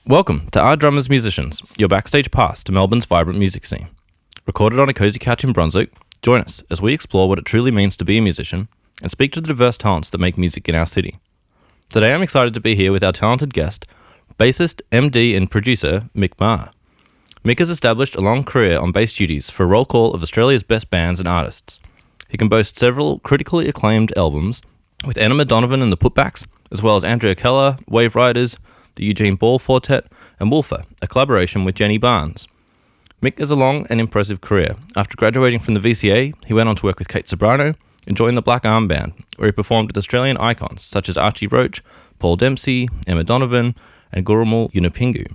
Welcome to Our Drummers Musicians, your backstage pass to Melbourne's vibrant music scene. Recorded on a cosy couch in Brunswick, join us as we explore what it truly means to be a musician and speak to the diverse talents that make music in our city. Today I'm excited to be here with our talented guest, bassist, MD and producer Mick Meagher. Mick has established a long career on bass duties for a roll call of Australia's best bands and artists. He can boast several critically acclaimed albums with Emma Donovan and the Putbacks, as well as Andrea Keller, Wave Riders, the Eugene Ball Quartet, and Wolfa, a collaboration with Jenny Barnes. Mick has a long and impressive career. After graduating from the VCA, he went on to work with Kate Cebrano and joined the Black Arm Band, where he performed with Australian icons such as Archie Roach, Dempsey, Emma Donovan and Gurrumul Yunupingu,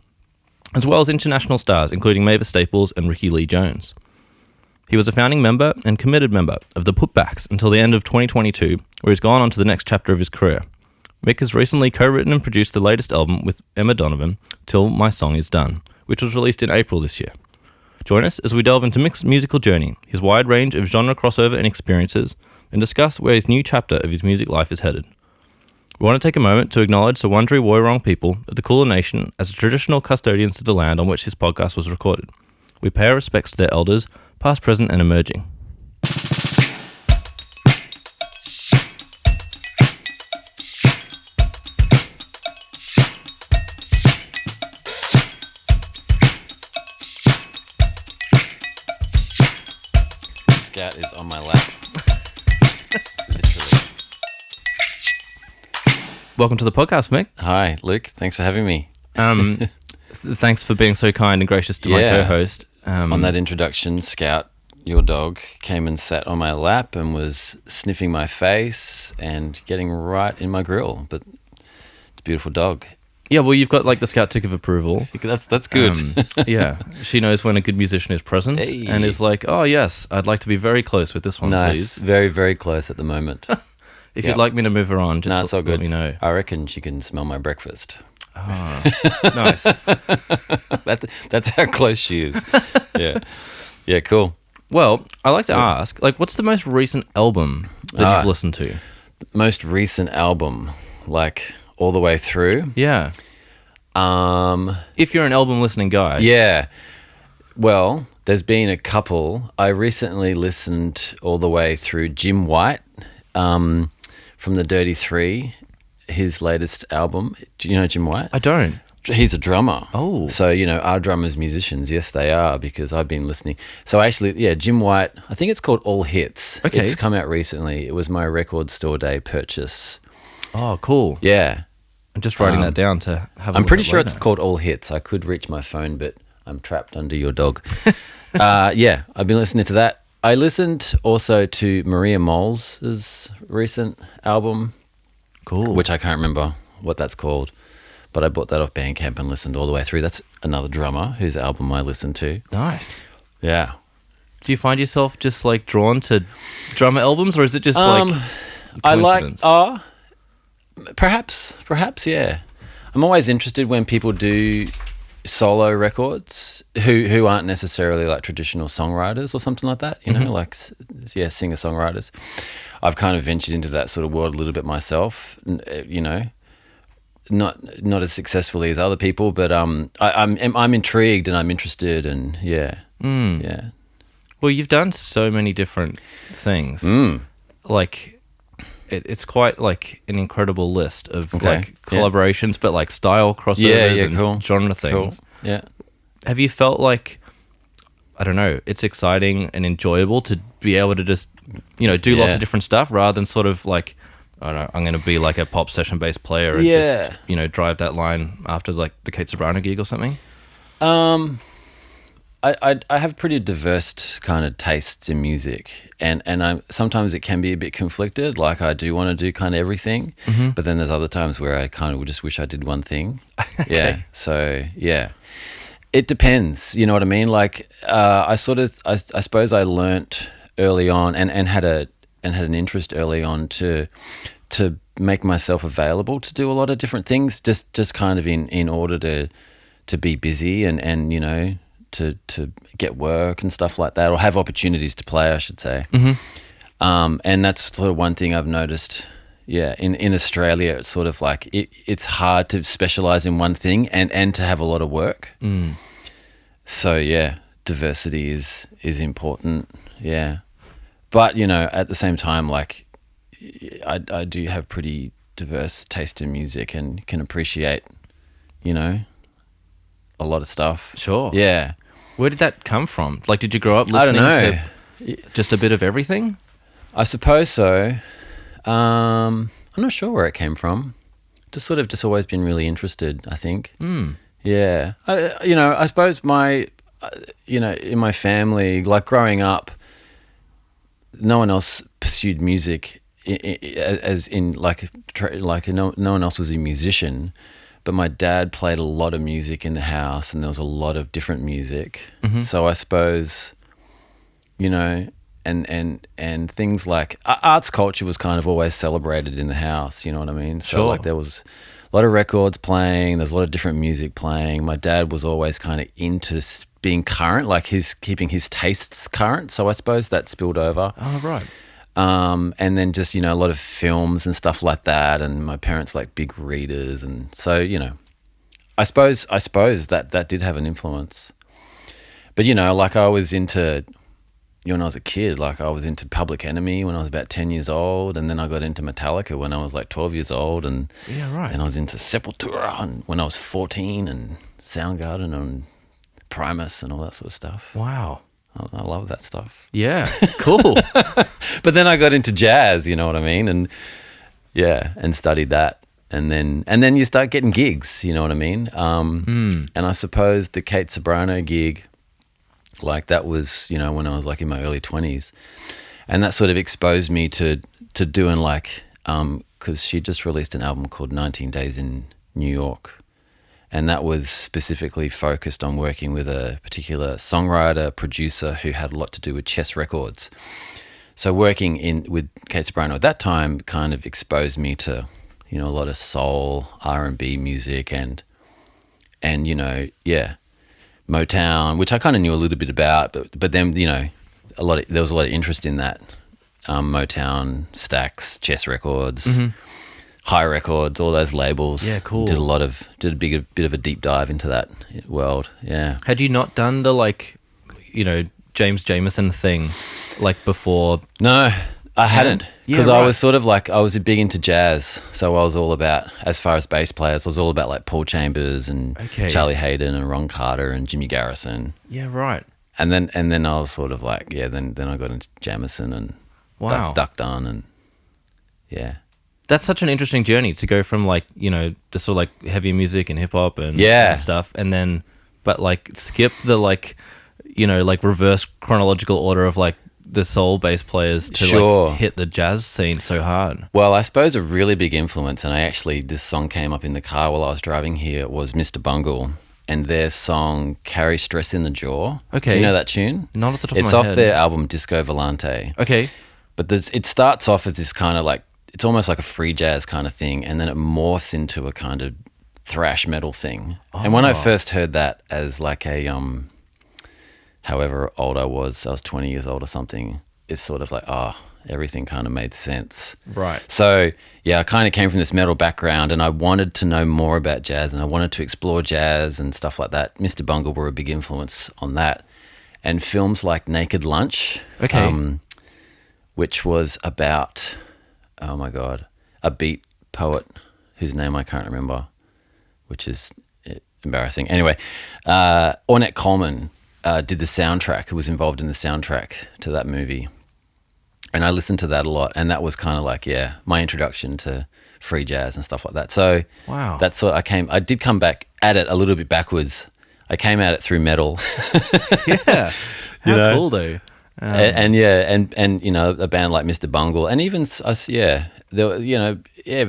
as well as international stars including Mavis Staples and Ricki Lee Jones. He was a founding member and committed member of the Putbacks until the end of 2022, where he's gone on to the next chapter of his career. Mick has recently co-written and produced the latest album with Emma Donovan, Till My Song Is Done, which was released in April this year. Join us as we delve into Mick's musical journey, his wide range of genre crossover and experiences, and discuss where his new chapter of his music life is headed. We want to take a moment to acknowledge the Wurundjeri Woiwurrung people of the Kulin Nation as the traditional custodians of the land on which this podcast was recorded. We pay our respects to their elders, past, present, and emerging. Scout is on my lap. Literally. Welcome to the podcast, Mick. Hi, Luke. Thanks for having me. Thanks for being so kind and gracious to my co-host. On that introduction, Scout, your dog, came and sat on my lap and was sniffing my face and getting right in my grill. But it's a beautiful dog. Yeah, well, you've got like the Scout tick of approval. That's good. Yeah, she knows when a good musician is present and is like, oh yes, I'd like to be very close with this one, Nice. please. Very, very close at the moment. If you'd like me to move her on, just it's all good. let me know. I reckon she can smell my breakfast. Oh, nice. That's how close she is. Yeah, cool. Well, I like to ask, like, what's the most recent album that you've listened to? Most recent album, like all the way through. Yeah. If you're an album listening guy. Yeah. Well, there's been a couple. I recently listened all the way through Jim White from the Dirty Three, his latest album. Do you know Jim White? I don't. He's a drummer. Oh. So, our drummers musicians. Yes, they are, because I've been listening. So actually, Jim White, I think it's called All Hits. Okay. It's come out recently. It was my record store day purchase. Oh, cool. Yeah. I'm just writing that down to have a I'm look pretty at sure later. it's called All Hits. I could reach my phone, but I'm trapped under your dog. Yeah, I've been listening to that. I listened also to Maria Moles' recent album. Cool. Which I can't remember what that's called, but I bought that off Bandcamp and listened all the way through. That's another drummer whose album I listened to. Nice. Yeah. Do you find yourself just like drawn to drummer albums, or is it just like I like coincidence? perhaps yeah. I'm always interested when people do solo records who aren't necessarily like traditional songwriters or something like that, like singer-songwriters. I've kind of ventured into that sort of world a little bit myself, not as successfully as other people, but I'm intrigued and I'm interested, and yeah. Well, you've done so many different things. Like, it's quite like an incredible list of like collaborations, but like style crossovers and genre things. Cool. Yeah. Have you felt like, I don't know, it's exciting and enjoyable to be able to just, do lots of different stuff rather than sort of like, I don't know, I'm going to be like a pop session based player and just, drive that line after like the Kate Cebrano gig or something? I have pretty diverse kind of tastes in music, and sometimes it can be a bit conflicted. Like I do want to do kind of everything, but then there's other times where I kind of just wish I did one thing. Yeah, so yeah, it depends. You know what I mean? Like I suppose I learnt early on and had an interest early on to make myself available to do a lot of different things, just kind of in order to be busy and to get work and stuff like that, or have opportunities to play, I should say. And that's sort of one thing I've noticed, In Australia, it's sort of like it's hard to specialize in one thing and to have a lot of work. So yeah, diversity is important. Yeah, but at the same time, like I do have pretty diverse taste in music and can appreciate, a lot of stuff. Sure. Yeah. Where did that come from? Like, did you grow up listening to just a bit of everything? I suppose so. I'm not sure where it came from. Just always been really interested, I think. Yeah. I suppose in my family, like growing up, no one else pursued music as in no one else was a musician, but my dad played a lot of music in the house and there was a lot of different music. So I suppose, and things like arts culture was kind of always celebrated in the house, you know what I mean? So like there was a lot of records playing, there's a lot of different music playing. My dad was always kind of into being current, like keeping his tastes current. So I suppose that spilled over. Oh, right. And then just, a lot of films and stuff like that. And my parents like big readers. And so, I suppose that did have an influence. But, like I was into, when I was a kid, like I was into Public Enemy when I was about 10 years old. And then I got into Metallica when I was like 12 years old. And then I was into Sepultura when I was 14 and Soundgarden and Primus and all that sort of stuff. Wow. I love that stuff. Yeah, cool. But then I got into jazz, you know what I mean? And and studied that. And then you start getting gigs, you know what I mean? And I suppose the Kate Cebrano gig, like that was, when I was like in my early 20s. And that sort of exposed me to doing like, because she just released an album called 19 Days in New York. And that was specifically focused on working with a particular songwriter, producer who had a lot to do with Chess Records. So working with Kate Cebrano at that time kind of exposed me to, a lot of soul, R&B music and Motown, which I kind of knew a little bit about, but then, there was a lot of interest in that. Motown, Stax, Chess Records, High Records, all those labels. Yeah, cool. Did a bit of a deep dive into that world. Yeah. Had you not done the James Jameson thing like before? No, I hadn't. Because right. I was sort of like, I was big into jazz. So I was all about, as far as bass players, I was all about like Paul Chambers and Charlie Hayden and Ron Carter and Jimmy Garrison. Yeah, right. And then I was sort of like, then I got into Jamison and Duck Dunn and That's such an interesting journey to go from like, just sort of like heavy music and hip hop and stuff. And then, but like skip the like, like reverse chronological order of like the soul bass players to like hit the jazz scene so hard. Well, I suppose a really big influence, and this song came up in the car while I was driving here, was Mr. Bungle and their song Carry Stress in the Jaw. Okay. Do you know that tune? Not at the top of my head. It's off their album Disco Volante. Okay. But it starts off as this kind of like, it's almost like a free jazz kind of thing, and then it morphs into a kind of thrash metal thing. Oh. And when I first heard that as like a, however old I was 20 years old or something, it's sort of like, everything kind of made sense. Right. So, I kind of came from this metal background and I wanted to know more about jazz and I wanted to explore jazz and stuff like that. Mr. Bungle were a big influence on that. And films like Naked Lunch, which was about, oh my God, a beat poet whose name I can't remember, which is embarrassing. Anyway, Ornette Coleman did the soundtrack, who was involved in the soundtrack to that movie. And I listened to that a lot, and that was kind of like, my introduction to free jazz and stuff like that. So that's what I did come back at it a little bit backwards. I came at it through metal. Yeah. How cool though. And a band like Mr. Bungle, and even us, I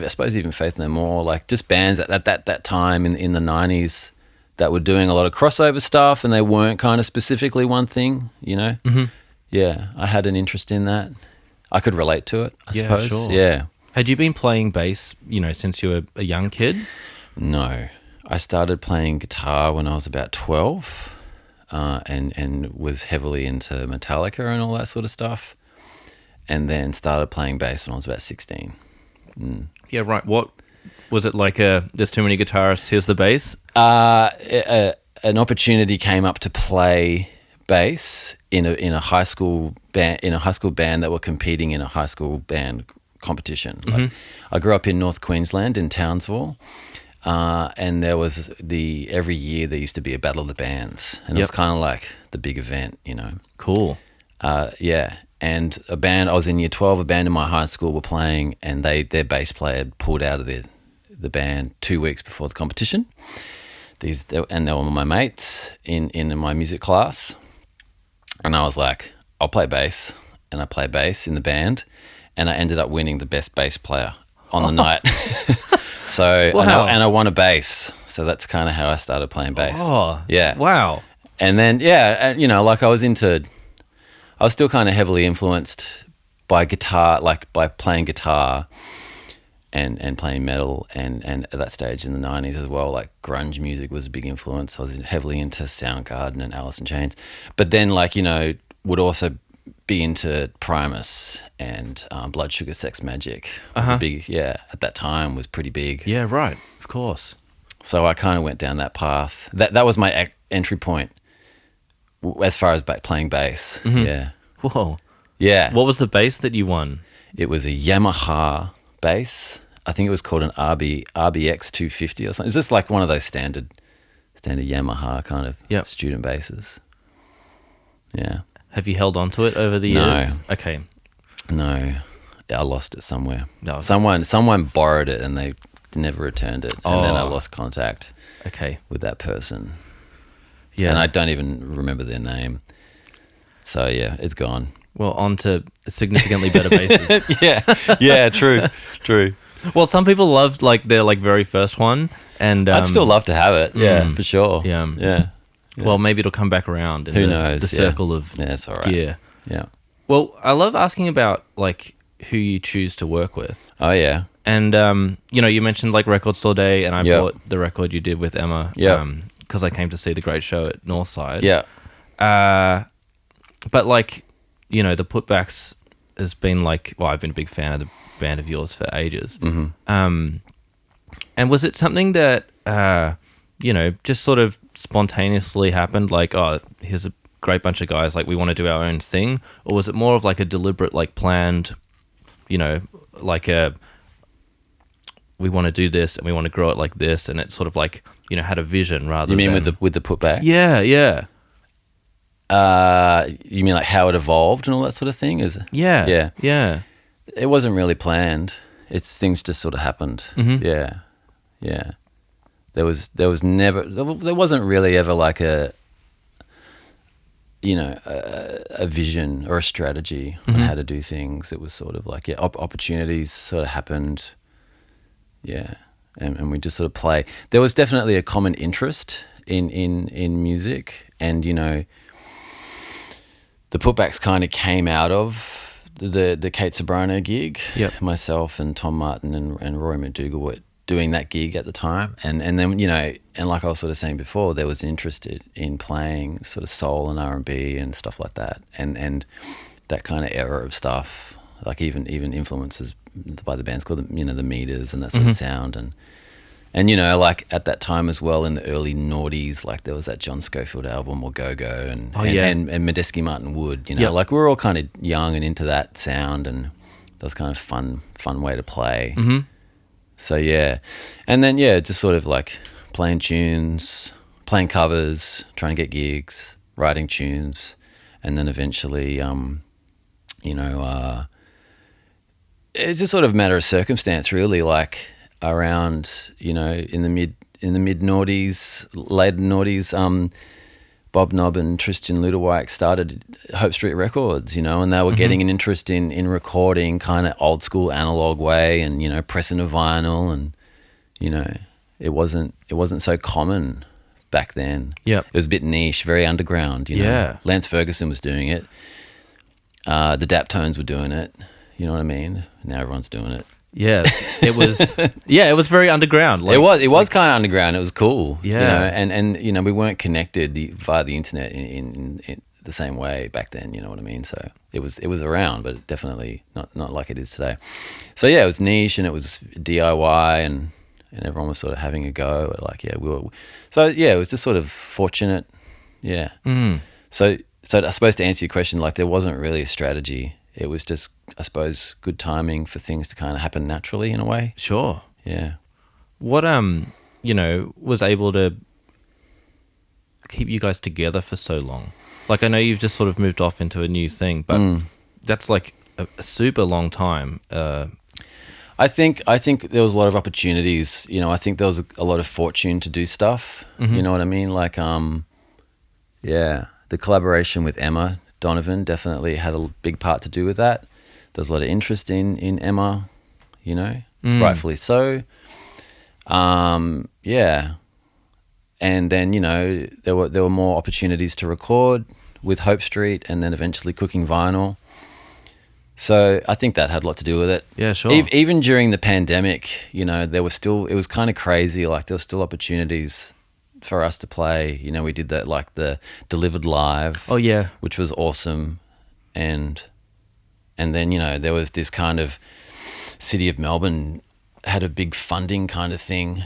suppose even Faith No More, like just bands at that time in the 90s that were doing a lot of crossover stuff, and they weren't kind of specifically one thing, Mm-hmm. Yeah, I had an interest in that. I could relate to it, I suppose. Sure. Yeah. Had you been playing bass, since you were a young kid? No. I started playing guitar when I was about 12. And was heavily into Metallica and all that sort of stuff, and then started playing bass when I was about 16. Yeah, right. What was it like? There's too many guitarists. Here's the bass. An opportunity came up to play bass in a high school band that were competing in a high school band competition. Like, I grew up in North Queensland in Townsville, and there was every year there used to be a battle of the bands, and it was kind of like the big event, you know. Cool. Yeah. And a band, I was in year 12, a band in my high school were playing, and their bass player had pulled out of the band 2 weeks before the competition. They were my mates in my music class. And I was like, I'll play bass. And I played bass in the band, and I ended up winning the best bass player on the night. So, wow. and I won a bass. So that's kind of how I started playing bass. Oh, yeah. Wow. And then, you know, like I was still kind of heavily influenced by guitar, like by playing guitar and playing metal. And at that stage in the 90s as well, like grunge music was a big influence. I was heavily into Soundgarden and Alice in Chains. But then, like, you know, would also be into Primus and Blood Sugar Sex Magic. Was a big, at that time was pretty big. Yeah, right. Of course. So I kind of went down that path. That was my entry point as far as playing bass. Yeah. Whoa. Yeah. What was the bass that you won? It was a Yamaha bass. I think it was called an RBX 250 or something. It's just like one of those standard Yamaha kind of student basses. Yeah. Have you held on to it over the years? No. Okay. No. I lost it somewhere. No. Someone borrowed it and they never returned it. And then I lost contact with that person. Yeah. And I don't even remember their name. So, yeah, it's gone. Well, on to significantly better basses. Yeah, true. Well, some people loved like their like very first one, and I'd still love to have it. Yeah, for sure. Yeah. Well, maybe it'll come back around. In Who knows? The circle of it's all right. gear. Yeah. Well, I love asking about like who you choose to work with. Oh yeah. And you know, you mentioned like Record Store Day, and I bought the record you did with Emma. Yeah. Because I came to see the great show at Northside. Yeah. But like, you know, the Putbacks has been like, well, I've been a big fan of the band of yours for ages. And was it something that you know, just sort of spontaneously happened, like, oh, here's a great bunch of guys, like we want to do our own thing? Or was it more of like a deliberate, like planned, you know, like we want to do this and we want to grow it like this, and it sort of like, you know, had a vision rather than... You mean with the Putbacks? Yeah. You mean like how it evolved and all that sort of thing? Yeah. It wasn't really planned. Things just sort of happened. Yeah. There wasn't really ever like a vision or a strategy on how to do things. It was sort of like opportunities sort of happened. Yeah, and we just sort of play. There was definitely a common interest in music, and you know, the Putbacks kind of came out of the Kate Cebrano gig. Yep. Myself and Tom Martin and Roy McDougall were doing that gig at the time, and then, you know, and like I was sort of saying before, there was interest in playing sort of soul and R&B and stuff like that, and that kind of era of stuff, like even influences by the bands called the Meters and that sort of sound, and you know, like at that time as well, in the early noughties, like there was that John Scofield album or Go Go and Medeski Martin Wood, you know, like we were all kind of young and into that sound, and that was kind of fun way to play. So yeah, and then just sort of like playing tunes, playing covers, trying to get gigs, writing tunes, and then eventually, you know, it's just sort of a matter of circumstance, really. Like around, you know, in the mid noughties, late noughties, Bob Knob and Tristan Luderwyk started Hope Street Records, you know, and they were getting an interest in recording kind of old school analog way, and, you know, pressing a vinyl, and, you know, it wasn't so common back then. It was a bit niche, very underground, you know. Lance Ferguson was doing it. The Daptones were doing it. You know what I mean? Now everyone's doing it. Yeah, it was. It was very underground. Like, it was kind of underground. It was cool. Yeah, you know, and you know, we weren't connected via the internet in the same way back then, you know what I mean? So it was around, but definitely not like it is today. So yeah, it was niche and it was DIY and everyone was sort of having a go. Like, yeah, so yeah, it was just sort of fortunate. Yeah. So I suppose to answer your question, like there wasn't really a strategy. It was just, I suppose, good timing for things to kind of happen naturally in a way. Sure. Yeah. What, was able to keep you guys together for so long? Like, I know you've just sort of moved off into a new thing, but that's like a super long time. I think there was a lot of opportunities. You know, I think there was a lot of fortune to do stuff. You know what I mean? Like, yeah, the collaboration with Emma Donovan definitely had a big part to do with that. There's a lot of interest in Emma, you know, rightfully so. Yeah. And then, you know, there were more opportunities to record with Hope Street and then eventually Cooking Vinyl. So I think that had a lot to do with it. Yeah, sure. Even during the pandemic, you know, it was kind of crazy. Like there were still opportunities for us to play. You know, we did that, like the Delivered Live. Oh, yeah. Which was awesome. And then, you know, there was this kind of City of Melbourne had a big funding kind of thing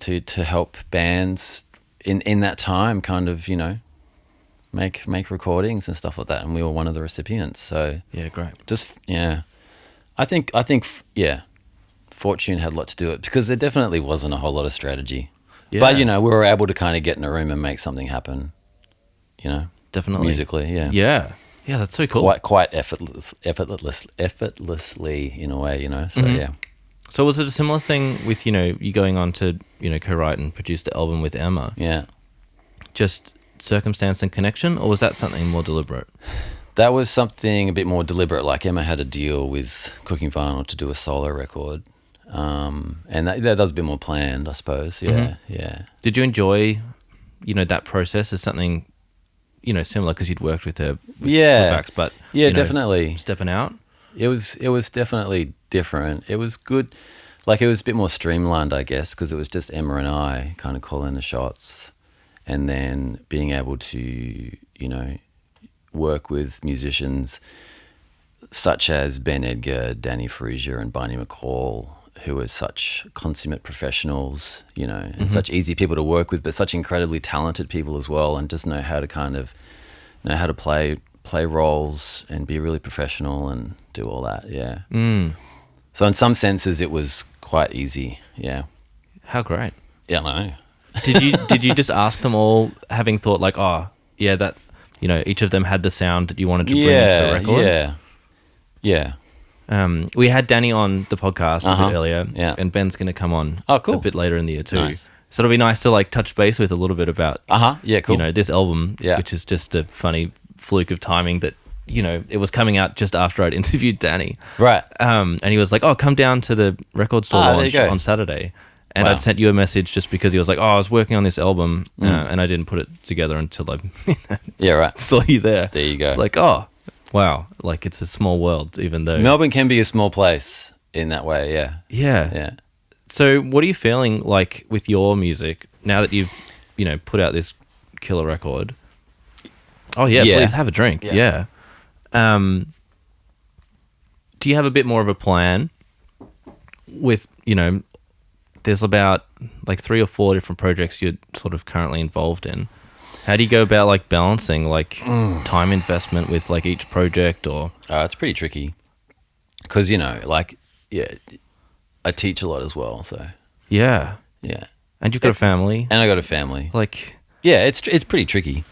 to help bands in that time kind of, you know, make recordings and stuff like that, and we were one of the recipients. So yeah, great. Just yeah, I think yeah, fortune had a lot to do with it because there definitely wasn't a whole lot of strategy. Yeah. But you know, we were able to kind of get in a room and make something happen. You know, definitely musically, yeah, yeah, that's so cool. Quite effortlessly in a way, you know. So yeah. So was it a similar thing with, you know, you going on to, you know, co-write and produce the album with Emma? Yeah. Just circumstance and connection, or was that something more deliberate? That was something a bit more deliberate. Like Emma had a deal with Cooking Vinyl to do a solo record, and that was a bit more planned, I suppose. Yeah, yeah. Did you enjoy, you know, that process as something, you know, similar because you'd worked with her? With Putbacks, but yeah, you know, definitely stepping out. It was definitely different. It was good. Like it was a bit more streamlined, I guess, because it was just Emma and I kind of calling the shots. And then being able to, you know, work with musicians such as Ben Edgar, Danny Frisier and Barney McCall, who are such consummate professionals, you know, and such easy people to work with, but such incredibly talented people as well, and just know how to play roles and be really professional and do all that, yeah. So in some senses it was quite easy, yeah. How great. Yeah, I know. Did you just ask them all, having thought like, oh yeah, that, you know, each of them had the sound that you wanted to bring into the record? Yeah. We had Danny on the podcast a bit earlier, and Ben's going to come on a bit later in the year too. Nice. So it'll be nice to like touch base with a little bit about, yeah, cool. you know, this album, which is just a funny fluke of timing that, you know, it was coming out just after I'd interviewed Danny, right? And he was like, "Oh, come down to the record store launch on Saturday." And I'd sent you a message just because he was like, "Oh, I was working on this album, and I didn't put it together until I saw you there." There you go. It's like, oh, wow, like it's a small world, even though Melbourne can be a small place in that way. Yeah. So, what are you feeling like with your music now that you've, you know, put out this killer record? Oh yeah, please have a drink. Yeah. Do you have a bit more of a plan with, you know? There's about like 3 or 4 different projects you're sort of currently involved in. How do you go about like balancing like time investment with like each project or? It's pretty tricky because, you know, like, yeah, I teach a lot as well. So yeah. And you've got a family. And I got a family. Like, yeah, it's pretty tricky.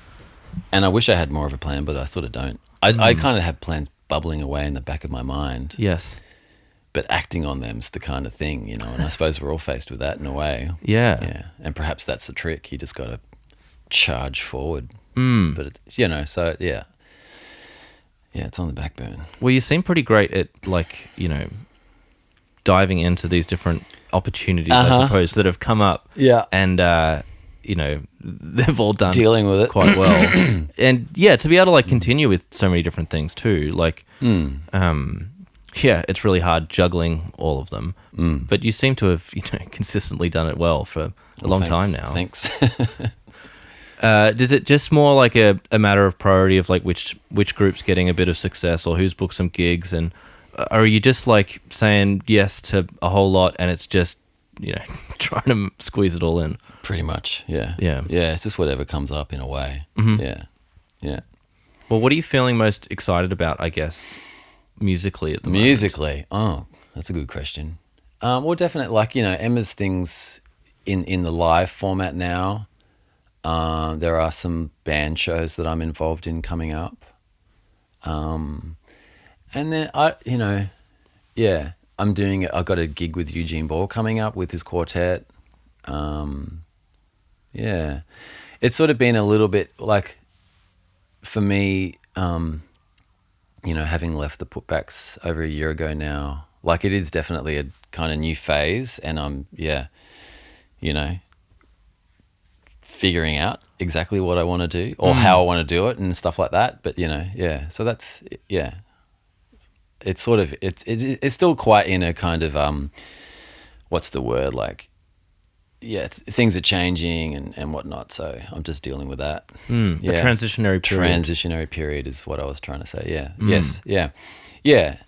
And I wish I had more of a plan, but I sort of don't. I kind of have plans bubbling away in the back of my mind. Yes. But acting on them's the kind of thing, you know, and I suppose we're all faced with that in a way. Yeah. And perhaps that's the trick. You just got to charge forward. But, it's, you know, so, yeah. Yeah, it's on the back burner. Well, you seem pretty great at, like, you know, diving into these different opportunities, I suppose, that have come up. Yeah. And, you know, they've all done dealing with it quite well. And, yeah, to be able to, like, continue with so many different things too, like, yeah, it's really hard juggling all of them. But you seem to have, you know, consistently done it well for a long time now. Thanks. Is it just more like a matter of priority of like which group's getting a bit of success or who's booked some gigs, and are you just like saying yes to a whole lot and it's just, you know, trying to squeeze it all in? Pretty much, yeah. Yeah. Yeah, it's just whatever comes up in a way. Mm-hmm. Yeah. Yeah. Well, what are you feeling most excited about, I guess, musically at the moment? Musically? Oh, that's a good question. Well, definitely, like, you know, Emma's things in the live format now. There are some band shows that I'm involved in coming up. And then, I've got a gig with Eugene Ball coming up with his quartet. Yeah. It's sort of been a little bit like, for me, you know, having left the Putbacks over a year ago now, like it is definitely a kind of new phase, and I'm, you know, figuring out exactly what I want to do or how I want to do it and stuff like that. But, you know, yeah, so that's, yeah. It's sort of, it's still quite in a kind of, what's the word, like, yeah, things are changing and whatnot, so I'm just dealing with that. The transitionary period. Transitionary period is what I was trying to say, yeah. Yes, yeah. Yeah.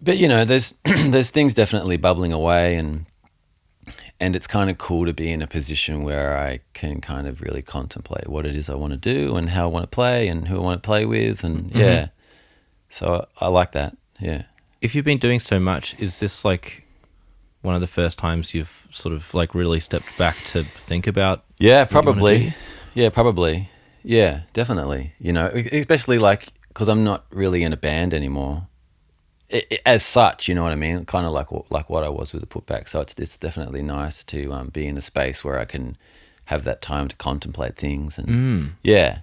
But, you know, there's there's things definitely bubbling away, and it's kind of cool to be in a position where I can kind of really contemplate what it is I want to do and how I want to play and who I want to play with, and yeah. So I like that, yeah. If you've been doing so much, is this like one of the first times you've sort of like really stepped back to think about? Yeah, probably. Yeah, probably. Yeah, definitely. You know, especially like, because I'm not really in a band anymore. As such, you know what I mean? Kind of like what I was with the Putback. So it's definitely nice to be in a space where I can have that time to contemplate things, and yeah.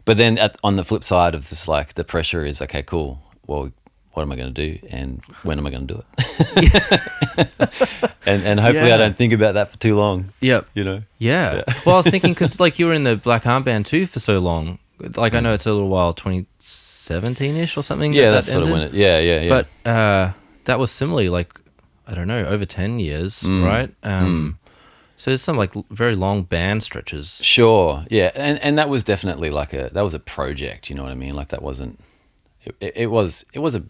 But then on the flip side of this, like the pressure is, okay, cool. Well, what am I going to do, and when am I going to do it? and hopefully I don't think about that for too long. Yep. You know? Yeah. Well, I was thinking, because like you were in the Black Arm Band too for so long. Like I know it's a little while, 2017-ish or something. Yeah, that's sort of when it, yeah. But that was similarly like, I don't know, over 10 years, right? So there's some like very long band stretches. Sure, yeah. And that was definitely like that was a project, you know what I mean? Like that wasn't, it was a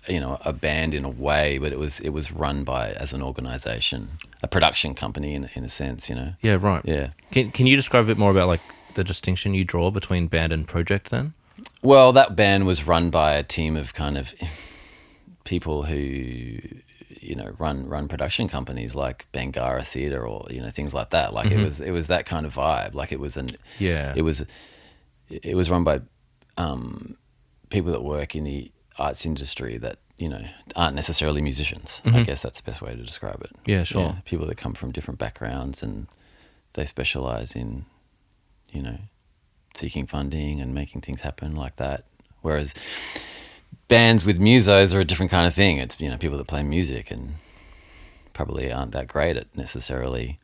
you know, a band in a way, but it was run by, as an organization, a production company in a sense, you know. Yeah, right. Yeah. Can you describe a bit more about like the distinction you draw between band and project then? Well, that band was run by a team of kind of people who, you know, run production companies like Bangarra Theatre or, you know, things like that. Like it was that kind of vibe. Like it was it was run by people that work in the arts industry that, you know, aren't necessarily musicians. I guess that's the best way to describe it. Yeah, sure. Yeah, people that come from different backgrounds, and they specialize in, you know, seeking funding and making things happen like that. Whereas bands with musos are a different kind of thing. It's, you know, people that play music and probably aren't that great at necessarily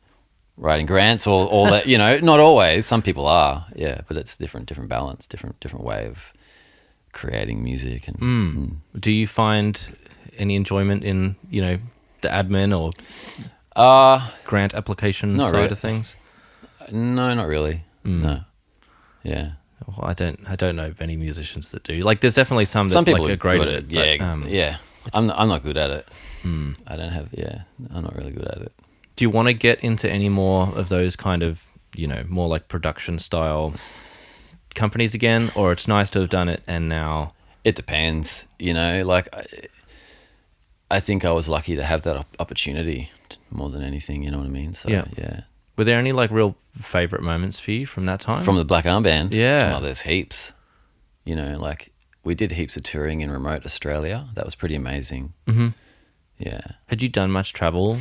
writing grants or all that, you know, not always. Some people are, yeah, but it's different balance, different way of creating music. And Do you find any enjoyment in, you know, the admin or grant application side of things? No, not really. No. Yeah. Well, I don't know of any musicians that do. Like, there's definitely some people like, are great at it. Yeah. I'm not good at it. I don't have. Yeah, I'm not really good at it. Do you want to get into any more of those kind of, you know, more like production style companies again, or it's nice to have done it and now? It depends. You know, like I think I was lucky to have that opportunity more than anything. You know what I mean? So yeah. Were there any like real favorite moments for you from that time? From the Black Arm Band? Yeah. Oh, there's heaps. You know, like we did heaps of touring in remote Australia. That was pretty amazing. Mm-hmm. Yeah. Had you done much travel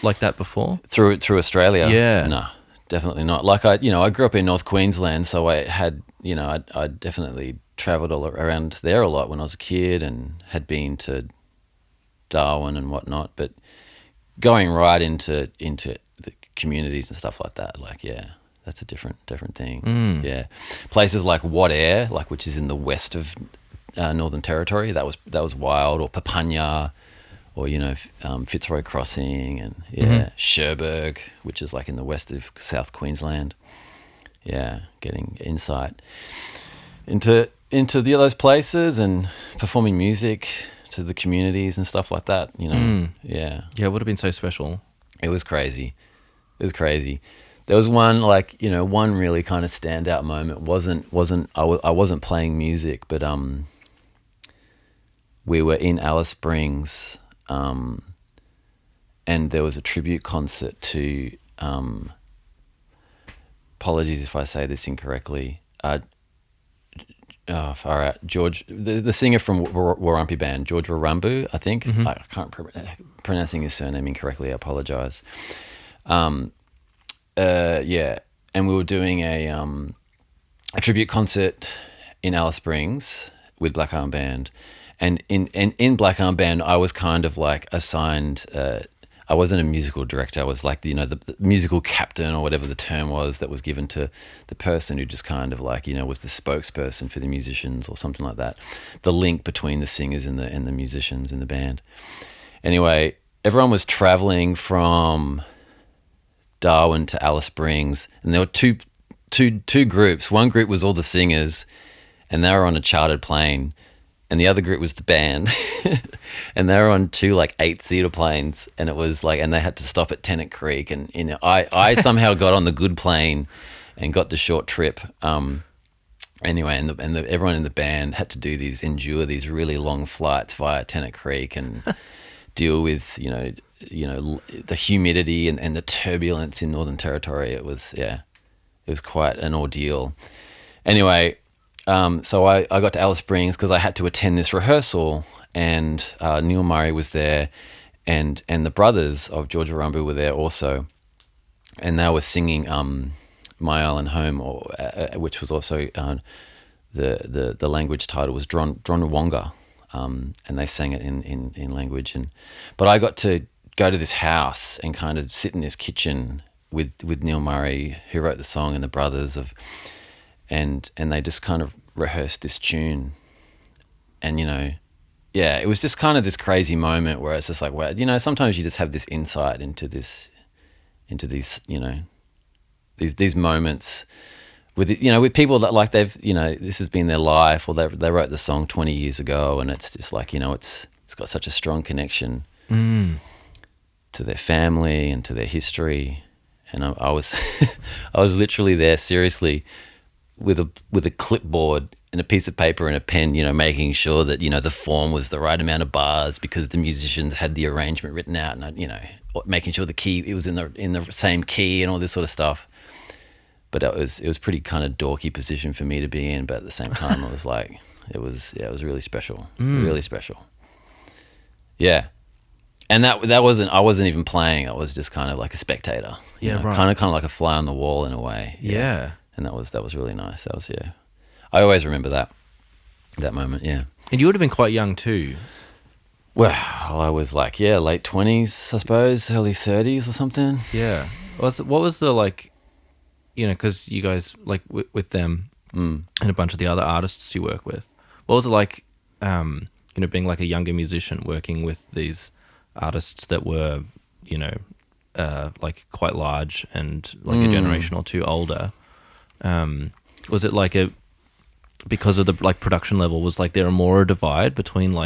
like that before? Through Australia? Yeah. No, definitely not. Like I grew up in North Queensland, so I had, you know, I definitely travelled all around there a lot when I was a kid and had been to Darwin and whatnot. But going right into the communities and stuff like that, like, yeah, that's a different thing. Yeah, places like Wat Air, like, which is in the west of Northern Territory, that was wild. Or Papunya, or Fitzroy Crossing, and Cherbourg, which is like in the west of South Queensland. Yeah, getting insight into those places and performing music to the communities and stuff like that. Yeah, it would have been so special. It was crazy. There was one one really kind of standout moment. I wasn't playing music, but we were in Alice Springs. And there was a tribute concert to, apologies if I say this incorrectly, George, the singer from Warumpi Band, George Warumbu, I think. I can't pronouncing his surname incorrectly, I apologise. And we were doing a tribute concert in Alice Springs with Black Arm Band. And in Black Arm Band, I was kind of like assigned. I wasn't a musical director. I was like the musical captain, or whatever the term was that was given to the person who just kind of like was the spokesperson for the musicians or something like that. The link between the singers and the musicians in the band. Anyway, everyone was traveling from Darwin to Alice Springs, and there were two groups. One group was all the singers, and they were on a chartered plane. And the other group was the band, and they were on two 8-seater planes, and it was and they had to stop at Tennant Creek, and I somehow got on the good plane, and got the short trip. Anyway, and everyone in the band had to endure these really long flights via Tennant Creek, and deal with the humidity and the turbulence in Northern Territory. It was quite an ordeal. Anyway. So I got to Alice Springs because I had to attend this rehearsal, and Neil Murray was there, and the brothers of George Warumbu were there also, and they were singing My Island Home, which was also the language title was Dronawonga, and they sang it in language. But I got to go to this house and kind of sit in this kitchen with Neil Murray, who wrote the song, and the brothers of. And they just kind of rehearsed this tune, and it was just kind of this crazy moment where it's just like, well, sometimes you just have this insight into these these moments with people that they've this has been their life, or they wrote the song 20 years ago, and it's just like it's got such a strong connection to their family and to their history, and I was I was literally there seriously. With a clipboard and a piece of paper and a pen, making sure that the form was the right amount of bars, because the musicians had the arrangement written out, and making sure the key it was in the same key and all this sort of stuff. But it was pretty kind of dorky position for me to be in, but at the same time it was like it was really special, really special. Yeah, and that wasn't I wasn't even playing. I was just kind of like a spectator. Right. Kind of like a fly on the wall in a way. Yeah. And that was really nice. That was I always remember that moment. Yeah. And you would have been quite young too. Well, I was late 20s, I suppose, early 30s or something. Yeah. What was the because you guys with them and a bunch of the other artists you work with. What was it like? Being a younger musician working with these artists that were quite large and a generation or two older. Was it because of the production level, was there more a divide between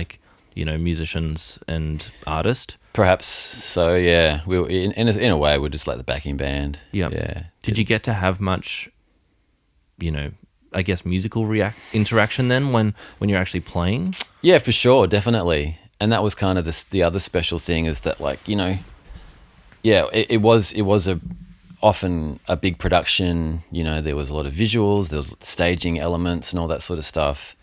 musicians and artists? Perhaps so, yeah. We were in a way we're just like the backing band. Yep. Yeah. Did you get to have much I guess musical interaction then when you're actually playing? Yeah, for sure, definitely. And that was kind of the other special thing, is that it was often a big production. There was a lot of visuals, there was staging elements and all that sort of stuff,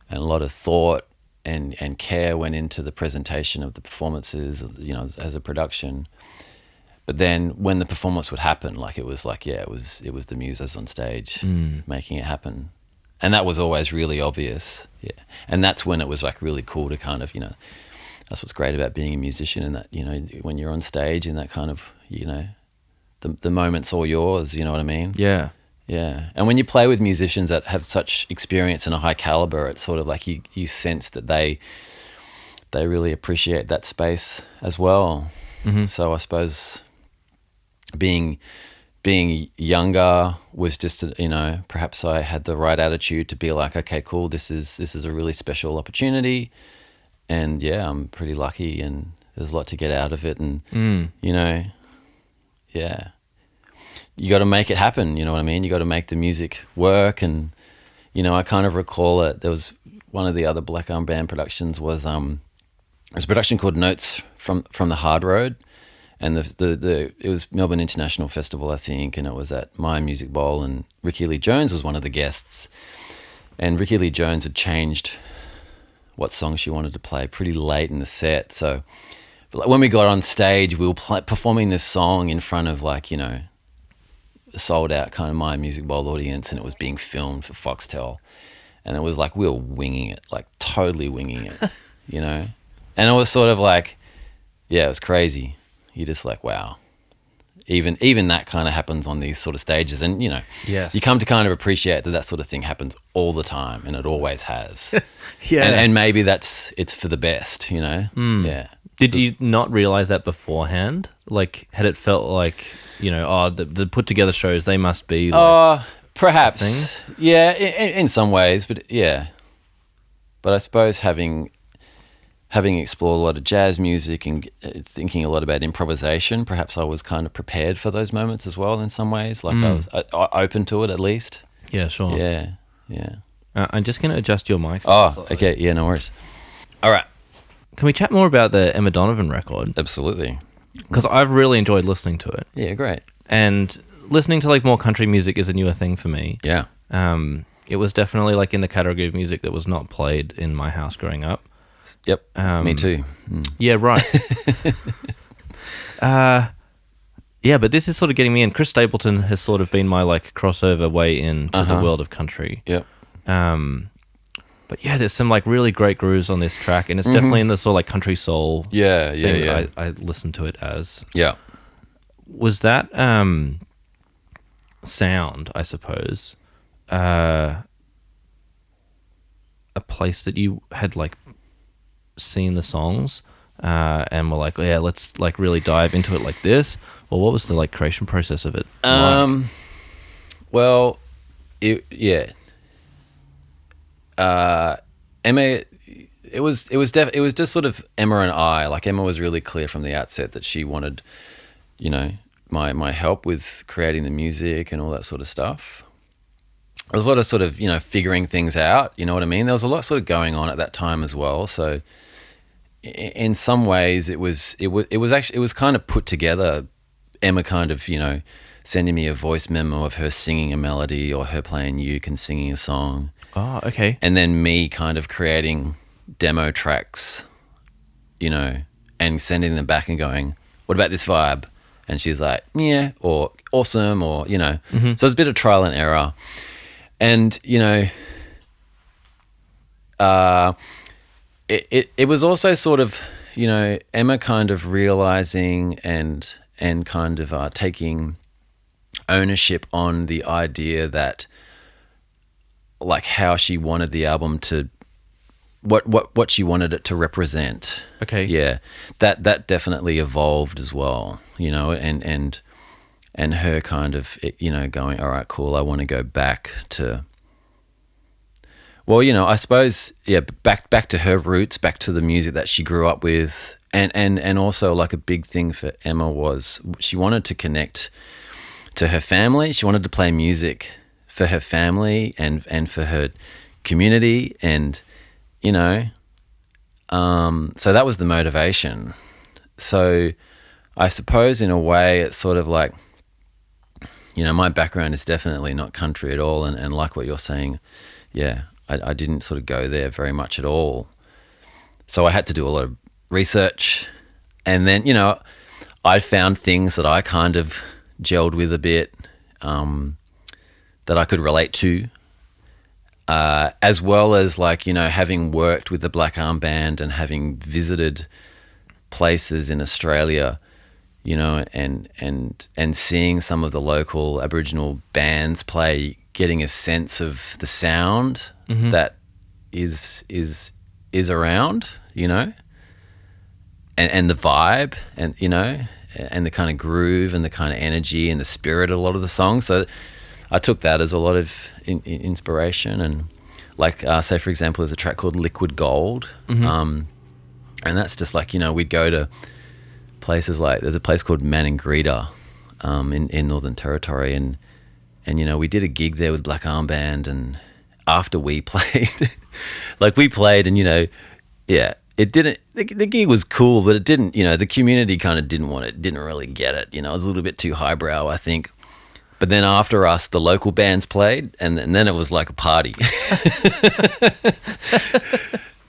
and a lot of thought and care went into the presentation of the performances, as a production. But then when the performance would happen, it was the muses on stage making it happen. And that was always really obvious. Yeah. And that's when it was really cool to kind of, that's what's great about being a musician, and that, when you're on stage in that kind of, the moment's all yours, you know what I mean? Yeah. Yeah. And when you play with musicians that have such experience and a high caliber, it's sort of you sense that they really appreciate that space as well. Mm-hmm. So I suppose being younger was just, perhaps I had the right attitude to be like, okay, cool, this is a really special opportunity, and yeah, I'm pretty lucky, and there's a lot to get out of it, and yeah, you got to make it happen. You know what I mean? You got to make the music work, and I kind of recall it. There was one of the other Black Arm Band productions was there's a production called Notes from the Hard Road. And it was Melbourne International Festival, I think, and it was at My Music Bowl, and Ricki Lee Jones was one of the guests. And Ricki Lee Jones had changed what song she wanted to play pretty late in the set. So when we got on stage, we were performing this song in front of a sold out kind of My Music Bowl audience, and it was being filmed for Foxtel. And it was like we were winging it, like totally winging it, And it was sort of like, yeah, it was crazy. You're just like, wow. Even that kind of happens on these sort of stages, and yes, you come to kind of appreciate that sort of thing happens all the time, and it always has. Yeah, and maybe it's for the best, Yeah. Did you not realize that beforehand? Like, had it felt like the put together shows, they must be like perhaps, yeah, in some ways, but yeah. But I suppose having explored a lot of jazz music and thinking a lot about improvisation, perhaps I was kind of prepared for those moments as well in some ways. Like I was open to it at least. Yeah, sure. Yeah. I'm just going to adjust your mic. Oh, okay. Yeah, no worries. All right. Can we chat more about the Emma Donovan record? Absolutely. Because I've really enjoyed listening to it. Yeah, great. And listening to more country music is a newer thing for me. Yeah. It was definitely in the category of music that was not played in my house growing up. Yep, me too. Yeah, right. Yeah, but this is sort of getting me in. Chris Stapleton has sort of been my crossover way into the world of country. Yep. But yeah, there's some really great grooves on this track, and it's definitely in the sort of country soul. Yeah, thing yeah. I listened to it as. Yeah. Was that sound, I suppose, a place that you had seen the songs and were like, yeah, let's really dive into it like this? Or what was the creation process of it like? Well, Emma, it was just sort of Emma and I. Emma was really clear from the outset that she wanted, my help with creating the music and all that sort of stuff. There was a lot of sort of, figuring things out, you know what I mean? There was a lot sort of going on at that time as well. So in some ways it was kind of put together. Emma kind of, sending me a voice memo of her singing a melody or her playing uke and singing a song. Oh, okay. And then me kind of creating demo tracks, and sending them back and going, what about this vibe? And she's like, yeah, or awesome, or, Mm-hmm. So it's a bit of trial and error. And, it was also sort of, Emma kind of realizing and kind of taking ownership on the idea that how she wanted the album to, what she wanted it to represent. Okay. Yeah. That definitely evolved as well, and her kind of, going, all right, cool, I want to go back to, well, I suppose, yeah, back to her roots, back to the music that she grew up with. And also a big thing for Emma was she wanted to connect to her family. She wanted to play music for her family and for her community. And, so that was the motivation. So I suppose in a way it's sort of my background is definitely not country at all. And like what you're saying, yeah, I didn't sort of go there very much at all. So I had to do a lot of research, and then, I found things that I kind of gelled with a bit, that I could relate to, as well as having worked with the Black Arm Band and having visited places in Australia, and seeing some of the local Aboriginal bands play, getting a sense of the sound that is around, and the vibe, and and the kind of groove and the kind of energy and the spirit of a lot of the songs. So I took that as a lot of inspiration. And like, say for example, there's a track called Liquid Gold. And that's just like, we'd go to places like, there's a place called Maningrida in Northern Territory, and we did a gig there with Black Arm Band, and after we played, like we played, and it didn't, the gig was cool, but it didn't, the community kind of didn't want it, didn't really get it, it was a little bit too highbrow, I think. But then after us, the local bands played, and then it was like a party.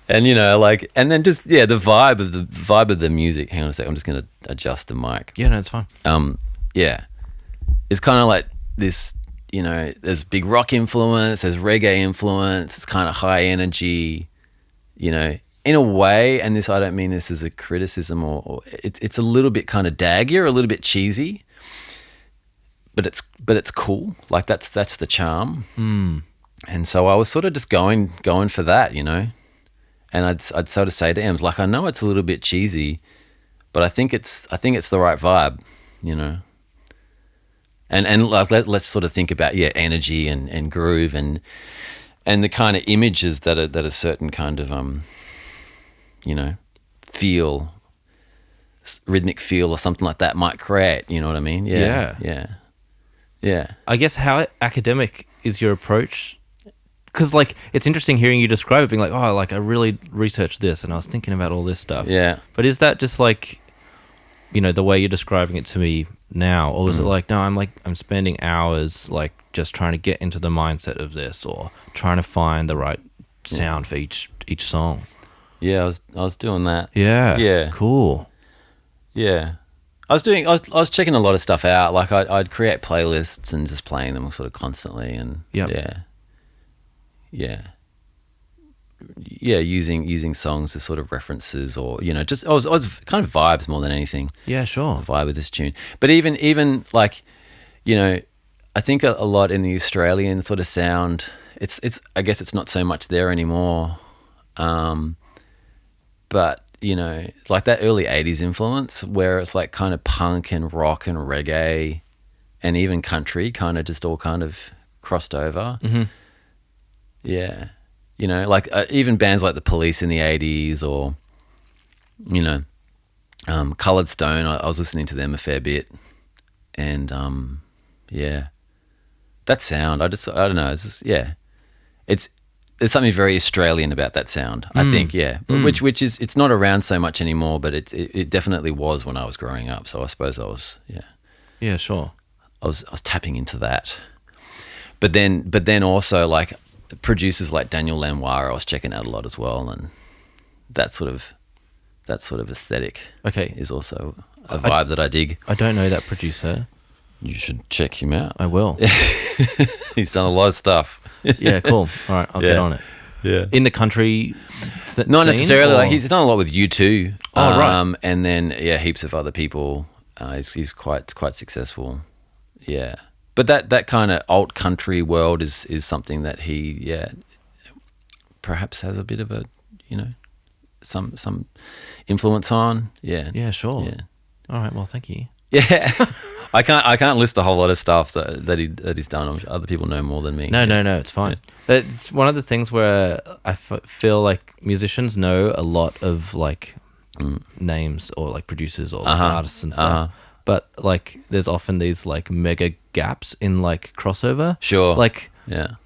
And and then just the vibe of the music. Hang on a sec, I'm just gonna adjust the mic. Yeah, no, it's fine. It's kind of like this. There's big rock influence, there's reggae influence. It's kind of high energy. In a way, and this, I don't mean this as a criticism, or it's a little bit kind of daggy or a little bit cheesy, but it's cool. Like that's the charm. And so I was sort of just going for that, And I'd sort of say to Ems, like, I know it's a little bit cheesy, but I think it's the right vibe, And like let's sort of think about energy and groove and the kind of images that a certain kind of feel, rhythmic feel or something like that might create. You know what I mean? Yeah. I guess how academic is your approach? Because like it's interesting hearing you describe it, being like, oh, like I really researched this and I was thinking about all this stuff. Yeah. But is that just like, the way you're describing it to me now, or is it like, no, I'm spending hours like just trying to get into the mindset of this, or trying to find the right sound for each song? Yeah, I was doing that. Yeah. Yeah. Cool. Yeah. I was checking a lot of stuff out. Like I'd create playlists and just playing them sort of constantly, and using songs as sort of references, or just I was kind of vibes more than anything. Yeah, sure. Vibe with this tune, but even like I think a lot in the Australian sort of sound. It's I guess it's not so much there anymore, but like that early 80s influence where it's like kind of punk and rock and reggae and even country kind of just all kind of crossed over. Yeah. Like even bands like the Police in the 80s, or Coloured Stone, I was listening to them a fair bit, and that sound, I don't know, it's just, there's something very Australian about that sound, I think, which is, it's not around so much anymore, but it definitely was when I was growing up. So I suppose I was, yeah, sure, I was tapping into that. But then also like producers like Daniel Lanoir, I was checking out a lot as well, and that sort of aesthetic, is also a vibe that I dig. I don't know that producer. You should check him out. I will. He's done a lot of stuff. Yeah, cool. All right, I'll get on it. Yeah. In the country not necessarily. Or? Like he's done a lot with U2. Oh, right. And then heaps of other people. He's quite successful. Yeah. But that kind of alt country world is something that he perhaps has a bit of a some influence on. Yeah. Yeah, sure. Yeah. All right. Well, thank you. Yeah. I can't list a whole lot of stuff that he's done. I'm sure other people know more than me. No, it's fine. Yeah. It's one of the things where I feel like musicians know a lot of like names, or like producers, or like artists and stuff. But like there's often these like mega gaps in like crossover. Sure. Like to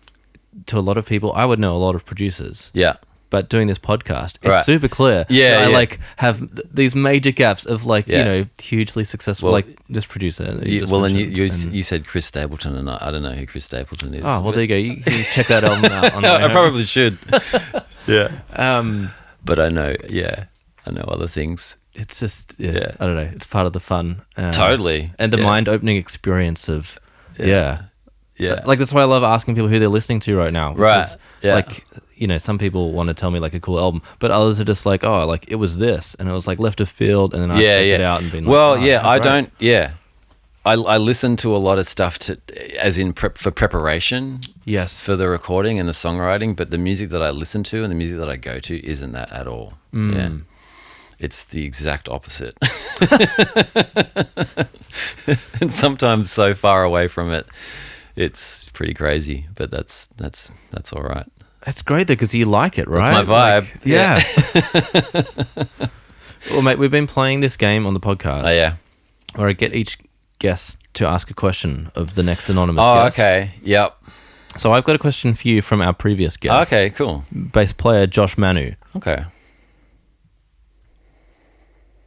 a lot of people, I would know a lot of producers. Yeah. But doing this podcast, it's super clear. Yeah, I like have these major gaps of like hugely successful like this producer. You said Chris Stapleton, and I don't know who Chris Stapleton is. Oh well, there you go. You check that album out. On I probably should. But I know. Yeah, I know other things. It's just I don't know. It's part of the fun. Totally. And the mind-opening experience of Yeah. Like that's why I love asking people who they're listening to right now. Because, Right. Like some people want to tell me like a cool album, but others are just like, oh, like it was this, and it was like left of field, and then I checked it out and been like, I don't. Yeah. I listen to a lot of stuff as in for preparation. Yes. For the recording and the songwriting, but the music that I listen to and the music that I go to isn't that at all. Yeah. It's the exact opposite. And sometimes so far away from it, it's pretty crazy, but that's all right. It's great though because you like it, right? That's my vibe. Yeah. Well, mate, we've been playing this game on the podcast. Oh, yeah. Where I get each guest to ask a question of the next anonymous Oh, guest. okay. Yep. So I've got a question for you from our previous guest. Okay, cool. Bass player Josh Manu. Okay.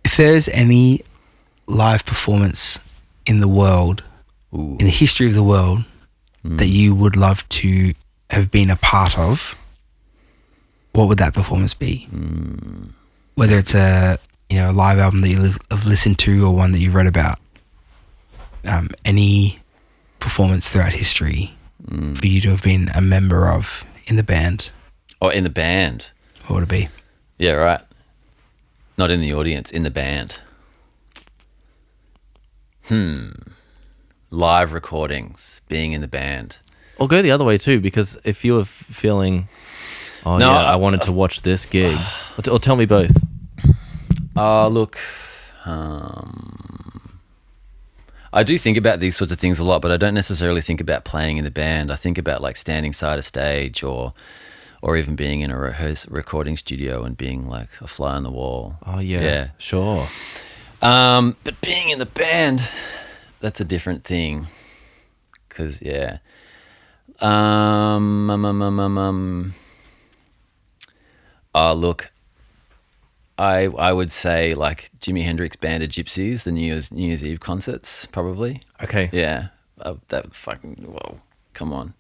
If there's any live performance in the world, Ooh. in the history of the world, that you would love to have been a part of, what would that performance be? Whether it's a live album that you have listened to or one that you've read about, any performance throughout history for you to have been a member of in the band. Oh, in the band. What would it be? Yeah, right. Not in the audience, in the band. Live recordings, being in the band. Or go the other way too, because if you were feeling, I wanted to watch this gig, or tell me both. Look, I do think about these sorts of things a lot, but I don't necessarily think about playing in the band. I think about like standing side of stage or even being in a recording studio and being like a fly on the wall. Oh yeah, sure. But being in the band, that's a different thing. Cause look, I would say like Jimi Hendrix Band of Gypsies, the New Year's Eve concerts, probably. Okay. Yeah, that fucking whoa, come on.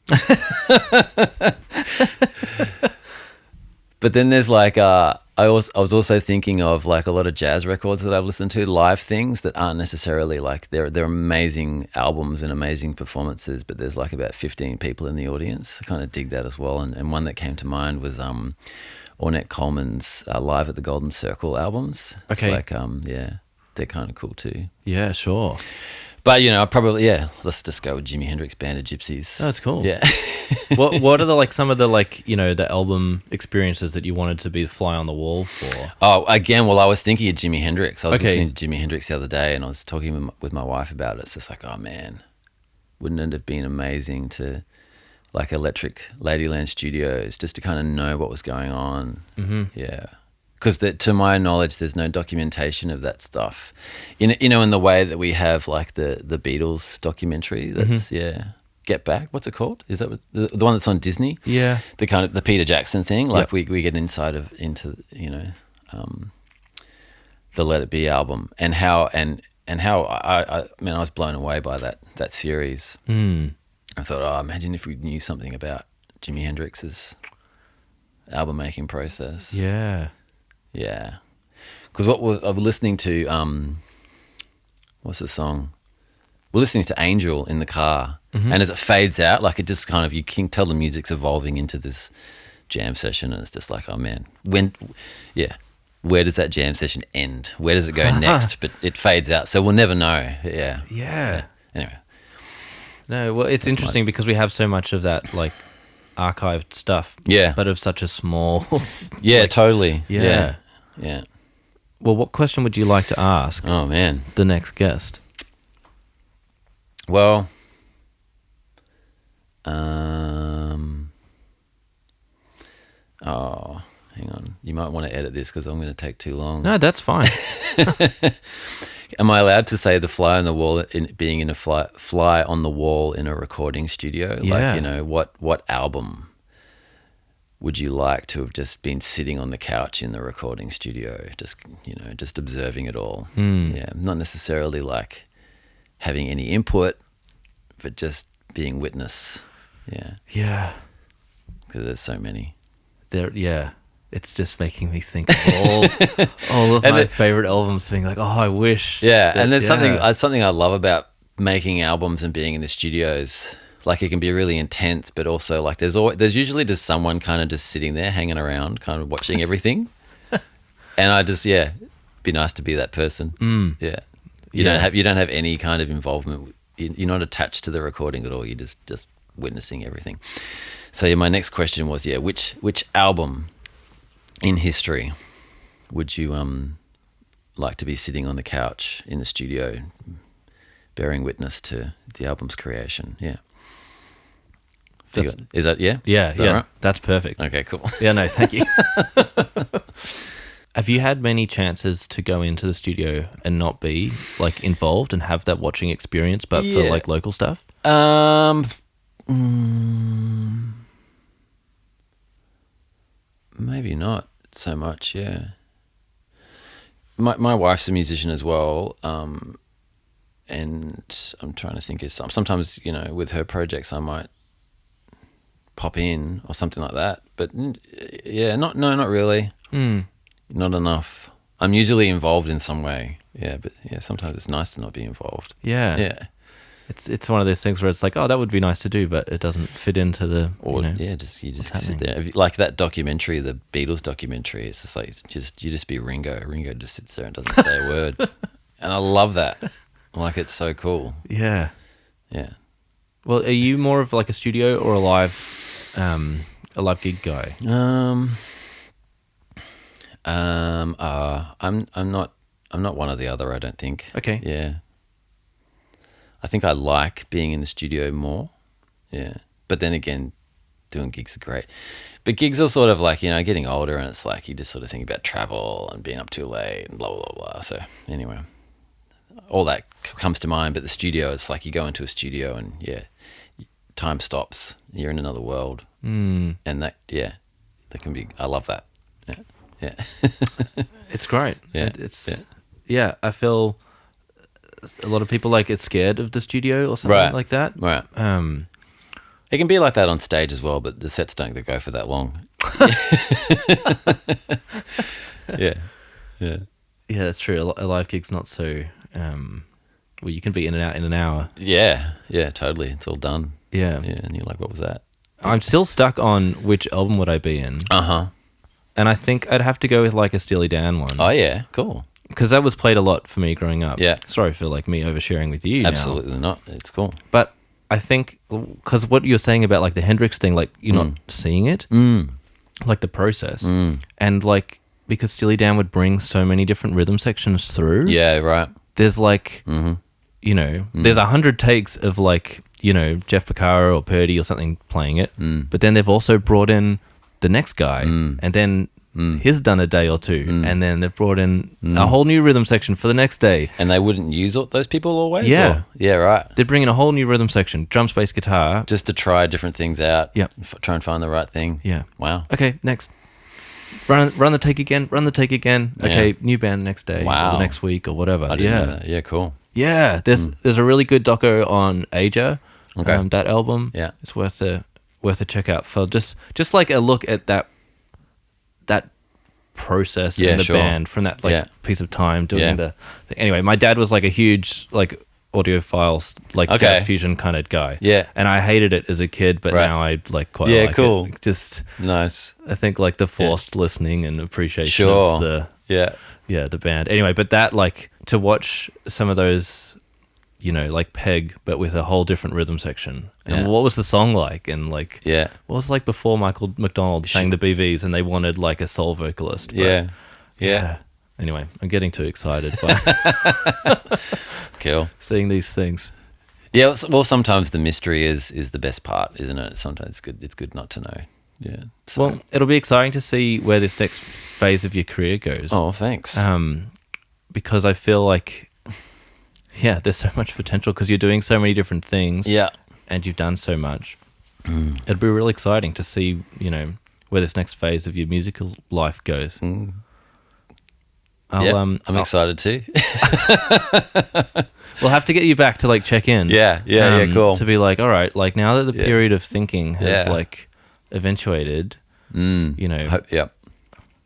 But then there's like I was also thinking of like a lot of jazz records that I've listened to, live things that aren't necessarily like they're amazing albums and amazing performances, but there's like about 15 people in the audience. I kind of dig that as well. And one that came to mind was Ornette Coleman's Live at the Golden Circle albums. Okay. It's like they're kind of cool too. Yeah, sure. But let's just go with Jimi Hendrix Band of Gypsies. That's cool. Yeah. What are some of the the album experiences that you wanted to be the fly on the wall for? Oh, again, well, I was thinking of Jimi Hendrix. I was Okay. listening to Jimi Hendrix the other day, and I was talking with my wife about it. It's just like, oh man, wouldn't it have been amazing to like Electric Ladyland Studios just to kind of know what was going on? Mm-hmm. Yeah. Because to my knowledge, there's no documentation of that stuff. In the way that we have like the Beatles documentary. That's Get Back. What's it called? Is that the one that's on Disney? Yeah. The kind of the Peter Jackson thing. Like we get into the Let It Be album and how I was blown away by that series. I thought, imagine if we knew something about Jimi Hendrix's album making process. Yeah. Yeah, because I was listening to, what's the song? We're listening to Angel in the car, and as it fades out, like it just kind of, you can tell the music's evolving into this jam session, and it's just like, oh man, where does that jam session end? Where does it go next? But it fades out, so we'll never know. Yeah. Anyway. No, well, it's interesting because we have so much of that like archived stuff. Yeah. But of such a small. Yeah, totally. Yeah. Yeah. Well, what question would you like to ask Oh man. the next guest? Well, hang on. You might want to edit this because I'm going to take too long. No, that's fine. Am I allowed to say the fly on the wall being in a fly on the wall in a recording studio? Yeah. Like, what album would you like to have just been sitting on the couch in the recording studio, just observing it all? Yeah, not necessarily like having any input, but just being witness. Yeah. Yeah. Because there's so many. It's just making me think of all of my favorite albums, being like, oh, I wish. Yeah, and there's something I love about making albums and being in the studios. Like it can be really intense, but also like there's usually just someone kind of just sitting there hanging around, kind of watching everything. And I just be nice to be that person. Yeah, you don't have any kind of involvement. You're not attached to the recording at all. You're just witnessing everything. So my next question was which album in history would you like to be sitting on the couch in the studio, bearing witness to the album's creation. Yeah. Is that Yeah, Is that right? That's perfect. Okay, cool. Yeah, no, thank you. Have you had many chances to go into the studio and not be like involved and have that watching experience, but for like local stuff? Maybe not so much. Yeah. My wife's a musician as well, and I'm trying to think of sometimes, you know, with her projects I might pop in or something like that, but yeah, not really. Not enough. I'm usually involved in some way. Yeah, but yeah, sometimes it's nice to not be involved. Yeah. It's one of those things where it's like, oh, that would be nice to do, but it doesn't fit into the, or you just sit there. Like that documentary, the Beatles documentary. It's just like you just be Ringo. Ringo just sits there and doesn't say a word, and I love that. Like, it's so cool. Yeah. Yeah. Well, are you more of like a studio or a live gig guy? I'm not one or the other, I don't think. Okay. Yeah. I think I like being in the studio more. Yeah. But then again, doing gigs are great. But gigs are sort of like, you know, getting older, and it's like you just sort of think about travel and being up too late and blah, blah, blah, blah. So anyway, all that comes to mind. But the studio, it's like you go into a studio and, yeah, time stops. You're in another world. And that can be, I love that. Yeah. It's great. Yeah. I feel a lot of people like get scared of the studio or something like that. Right. It can be like that on stage as well, but the sets don't go for that long. Yeah. Yeah, that's true. A live gig's not so. Well, you can be in and out in an hour. Yeah, totally. It's all done. Yeah, and you're like, what was that? I'm still stuck on which album would I be in. And I think I'd have to go with like a Steely Dan one. Oh yeah, cool. Because that was played a lot for me growing up. Yeah. Sorry for like me oversharing with you. Absolutely not. It's cool. But I think because what you're saying about like the Hendrix thing, like you're not seeing it, like the process, and like because Steely Dan would bring so many different rhythm sections through. Yeah, right. There's like, you know, there's 100 takes of like, you know, Jeff Porcaro or Purdy or something playing it, but then they've also brought in the next guy, and then he's done a day or two, and then they've brought in a whole new rhythm section for the next day. And they wouldn't use those people always? Yeah. Or? Yeah, right. They're bringing a whole new rhythm section, drum, bass, guitar. Just to try different things out. Yeah. Try and find the right thing. Yeah. Wow. Okay, next. Run the take again. Okay, new band the next day. Wow. Or the next week or whatever. I didn't know that. Yeah, cool. Yeah, there's a really good doco on Aja, that album. Yeah. It's worth a check out for just like a look at that process in the band from that piece of time doing the thing. Anyway, my dad was like a huge like audiophile like jazz fusion kind of guy. Yeah. And I hated it as a kid, but now I like quite like cool. it. Just nice. I think like the forced listening and appreciation of the the band. Anyway, but that like to watch some of those, you know, like Peg, but with a whole different rhythm section. And what was the song like? And like, what was it like before Michael McDonald sang the BVs and they wanted like a soul vocalist? But yeah. Anyway, I'm getting too excited by cool. seeing these things. Yeah, well, sometimes the mystery is the best part, isn't it? Sometimes it's good not to know. Yeah. So. Well, it'll be exciting to see where this next phase of your career goes. Oh, thanks. Because I feel like, there's so much potential because you're doing so many different things. Yeah. And you've done so much. It'd be really exciting to see, you know, where this next phase of your musical life goes. I'm excited too. We'll have to get you back to like check in. Yeah, cool. To be like, all right, like now that the period of thinking has like eventuated, you know.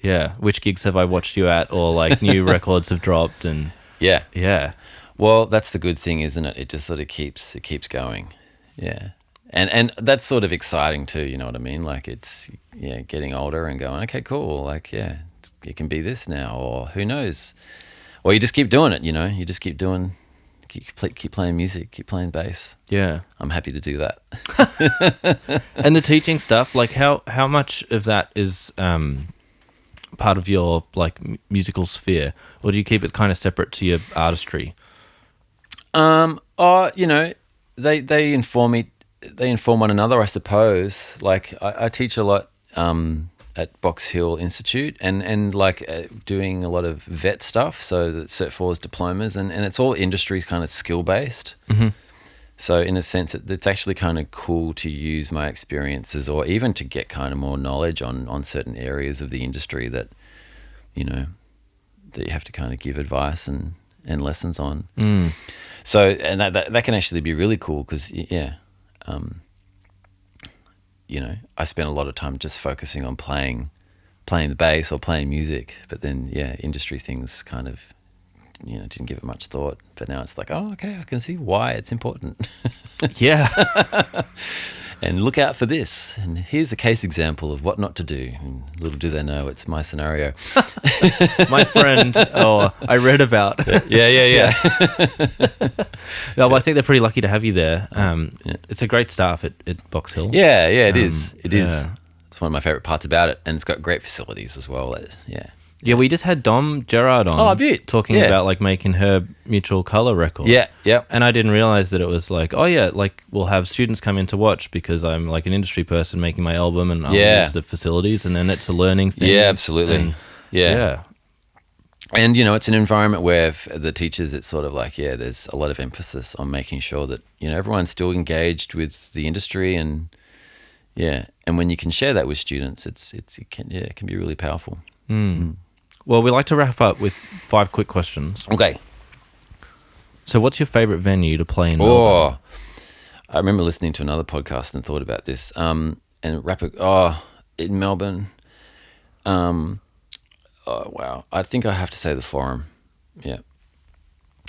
Yeah. Which gigs have I watched you at, or like new records have dropped and yeah. Well, that's the good thing, isn't it? It just sort of keeps going. Yeah. And that's sort of exciting too, you know what I mean? Like it's getting older and going, okay, cool. Like it can be this now, or who knows? Or you just keep doing it, you know. You just keep playing music, keep playing bass. Yeah. I'm happy to do that. And the teaching stuff, like how much of that is part part of your like musical sphere, or do you keep it kind of separate to your artistry? You know, they inform me. They inform one another, I suppose. Like I teach a lot at Box Hill Institute, and like doing a lot of vet stuff. So that Cert 4's diplomas, and it's all industry kind of skill based. Mm-hmm. So in a sense, it's actually kind of cool to use my experiences, or even to get kind of more knowledge on certain areas of the industry that, you know, that you have to kind of give advice and lessons on. Mm. So, and that can actually be really cool because, yeah, you know, I spent a lot of time just focusing on playing the bass or playing music, but then, yeah, industry things kind of, you know, didn't give it much thought. But now it's like, oh, okay, I can see why it's important. Yeah. And look out for this. And here's a case example of what not to do. And little do they know, it's my scenario. My friend, I read about. Yeah. No, but I think they're pretty lucky to have you there. It's a great staff at Box Hill. Yeah, it is. It is. yeah. It's one of my favorite parts about it. And it's got great facilities as well. Yeah. Yeah, we just had Dom Gerard on. Oh, beaut. Talking Yeah. about like making her Mutual Colour record. Yeah. And I didn't realize that it was like, oh yeah, like we'll have students come in to watch because I'm like an industry person making my album and I'll use the facilities, and then it's a learning thing. Yeah, absolutely. And, yeah. And, you know, it's an environment where the teachers, it's sort of like, yeah, there's a lot of emphasis on making sure that, you know, everyone's still engaged with the industry, and yeah. And when you can share that with students, it can be really powerful. Well, we like to wrap up with 5 quick questions. Okay. So what's your favourite venue to play in Melbourne? I remember listening to another podcast and thought about this. In Melbourne, wow. I think I have to say the Forum. Yeah.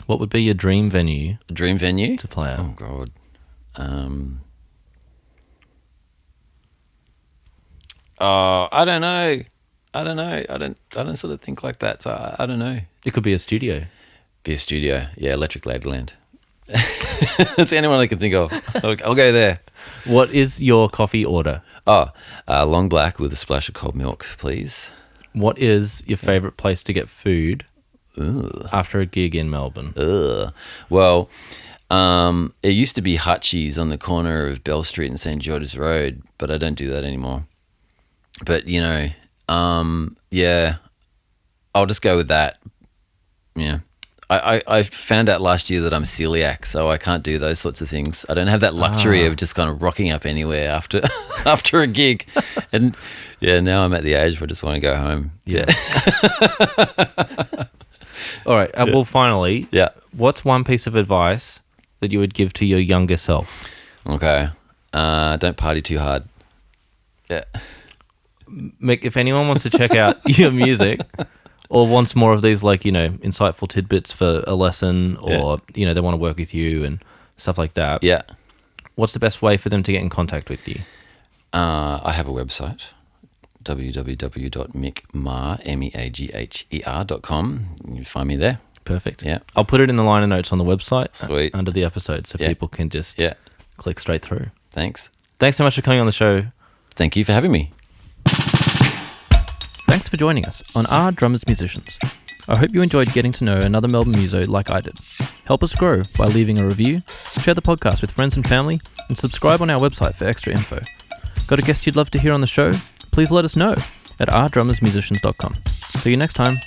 What would be your dream venue Dream venue? to play at? Oh, God. I don't know. I don't sort of think like that. So I don't know. It could be a studio. Be a studio. Yeah, Electric Ladyland. That's the only one I can think of. I'll go there. What is your coffee order? Long black with a splash of cold milk, please. What is your favourite place to get food Ooh. after a gig in Melbourne? Well, it used to be Hutchie's on the corner of Bell Street and St. George's Road, but I don't do that anymore. But, you know, yeah, I'll just go with that. Yeah. I found out last year that I'm celiac, so I can't do those sorts of things. I don't have that luxury of just kind of rocking up anywhere after a gig. And yeah, now I'm at the age where I just want to go home. Yeah. All right. Well, finally, what's one piece of advice that you would give to your younger self? Okay. Don't party too hard. Yeah. Mick, if anyone wants to check out your music or wants more of these, like, you know, insightful tidbits for a lesson, or, you know, they want to work with you and stuff like that. Yeah. What's the best way for them to get in contact with you? I have a website, www.mickmeagher.com. You can find me there. Perfect. Yeah. I'll put it in the liner notes on the website. Sweet. Under the episode, so people can just click straight through. Thanks. Thanks so much for coming on the show. Thank you for having me. Thanks for joining us on Our Drummers Musicians. I hope you enjoyed getting to know another Melbourne muso like I did. Help us grow by leaving a review, share the podcast with friends and family, and subscribe on our website for extra info. Got a guest you'd love to hear on the show? Please let us know at ourdrummersmusicians.com. See you next time.